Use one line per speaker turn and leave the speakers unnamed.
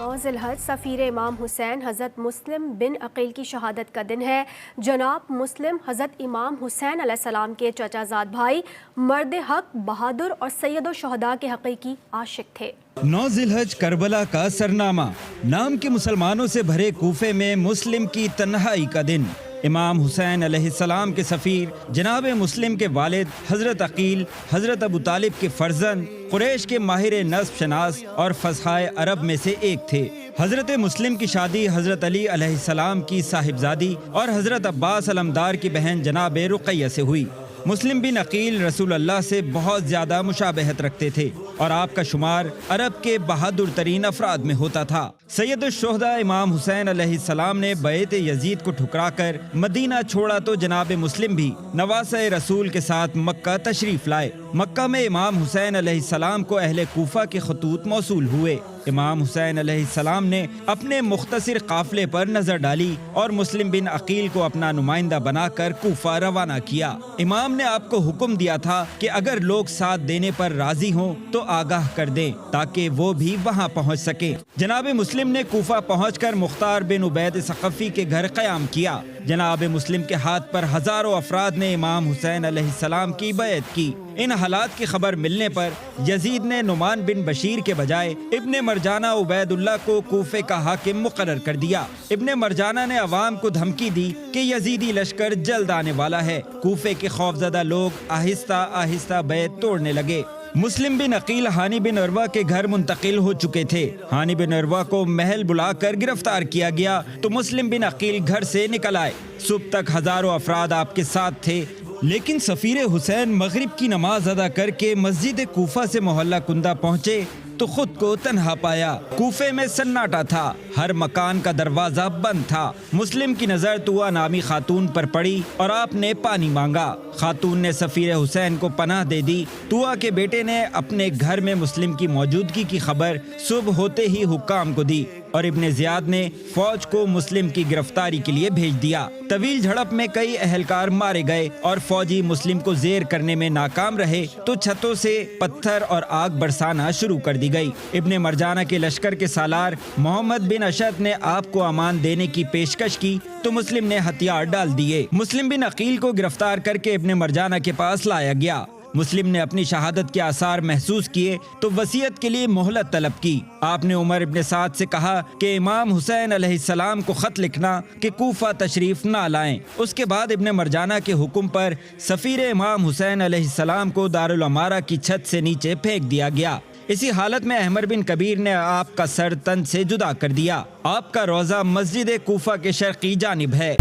9 ذی-الحج سفیر امام حسین حضرت مسلم بن عقیل کی شہادت کا دن ہے۔ جناب مسلم حضرت امام حسین علیہ السلام کے چچا زاد بھائی، مرد حق، بہادر اور سید الشہداء کے حقیقی عاشق تھے۔
9 ذی-الحج کربلا کا سرنامہ، نام کے مسلمانوں سے بھرے کوفے میں مسلم کی تنہائی کا دن۔ امام حسین علیہ السلام کے سفیر جناب مسلم کے والد حضرت عقیل حضرت ابو طالب کے فرزند، قریش کے ماہر نسب شناس اور فصحائے عرب میں سے ایک تھے۔ حضرت مسلم کی شادی حضرت علی علیہ السلام کی صاحبزادی اور حضرت عباس علمدار کی بہن جناب رقیہ سے ہوئی۔ مسلم بن عقیل رسول اللہ سے بہت زیادہ مشابہت رکھتے تھے اور آپ کا شمار عرب کے بہادر ترین افراد میں ہوتا تھا۔ سید الشہداء امام حسین علیہ السلام نے بیعت یزید کو ٹھکرا کر مدینہ چھوڑا تو جناب مسلم بھی نواسہ رسول کے ساتھ مکہ تشریف لائے۔ مکہ میں امام حسین علیہ السلام کو اہل کوفہ کے خطوط موصول ہوئے۔ امام حسین علیہ السلام نے اپنے مختصر قافلے پر نظر ڈالی اور مسلم بن عقیل کو اپنا نمائندہ بنا کر کوفہ روانہ کیا۔ امام نے آپ کو حکم دیا تھا کہ اگر لوگ ساتھ دینے پر راضی ہوں تو آگاہ کر دیں تاکہ وہ بھی وہاں پہنچ سکیں۔ جناب مسلم نے کوفہ پہنچ کر مختار بن عبید ثقفی کے گھر قیام کیا۔ جناب مسلم کے ہاتھ پر ہزاروں افراد نے امام حسین علیہ السلام کی بیعت کی۔ ان حالات کی خبر ملنے پر یزید نے نعمان بن بشیر کے بجائے ابن مرجانہ عبید اللہ کو کوفے کا حاکم مقرر کر دیا۔ ابن مرجانہ نے عوام کو دھمکی دی کہ یزیدی لشکر جلد آنے والا ہے۔ کوفے کے خوفزدہ لوگ آہستہ آہستہ بیعت توڑنے لگے۔ مسلم بن عقیل ہانی بن عروہ کے گھر منتقل ہو چکے تھے۔ ہانی بن عروہ کو محل بلا کر گرفتار کیا گیا تو مسلم بن عقیل گھر سے نکل آئے۔ صبح تک ہزاروں افراد آپ کے ساتھ تھے، لیکن سفیر حسین مغرب کی نماز ادا کر کے مسجد کوفہ سے محلہ کندہ پہنچے تو خود کو تنہا پایا۔ کوفے میں سناٹا تھا، ہر مکان کا دروازہ بند تھا۔ مسلم کی نظر طوع نامی خاتون پر پڑی اور آپ نے پانی مانگا۔ خاتون نے سفیر حسین کو پناہ دے دی۔ طوع کے بیٹے نے اپنے گھر میں مسلم کی موجودگی کی خبر صبح ہوتے ہی حکام کو دی اور ابن زیاد نے فوج کو مسلم کی گرفتاری کے لیے بھیج دیا۔ طویل جھڑپ میں کئی اہلکار مارے گئے اور فوجی مسلم کو زیر کرنے میں ناکام رہے تو چھتوں سے پتھر اور آگ برسانا شروع کر دی گئی۔ ابن مرجانہ کے لشکر کے سالار محمد بن اشد نے آپ کو امان دینے کی پیشکش کی تو مسلم نے ہتھیار ڈال دیے۔ مسلم بن عقیل کو گرفتار کر کے ابن مرجانہ کے پاس لایا گیا۔ مسلم نے اپنی شہادت کے آثار محسوس کیے تو وصیت کے لیے مہلت طلب کی۔ آپ نے عمر ابن سعد سے کہا کہ امام حسین علیہ السلام کو خط لکھنا کہ کوفہ تشریف نہ لائیں۔ اس کے بعد ابن مرجانہ کے حکم پر سفیر امام حسین علیہ السلام کو دارالعمارہ کی چھت سے نیچے پھینک دیا گیا۔ اسی حالت میں احمر بن کبیر نے آپ کا سر تن سے جدا کر دیا۔ آپ کا روضہ مسجد کوفہ کے شرقی جانب ہے۔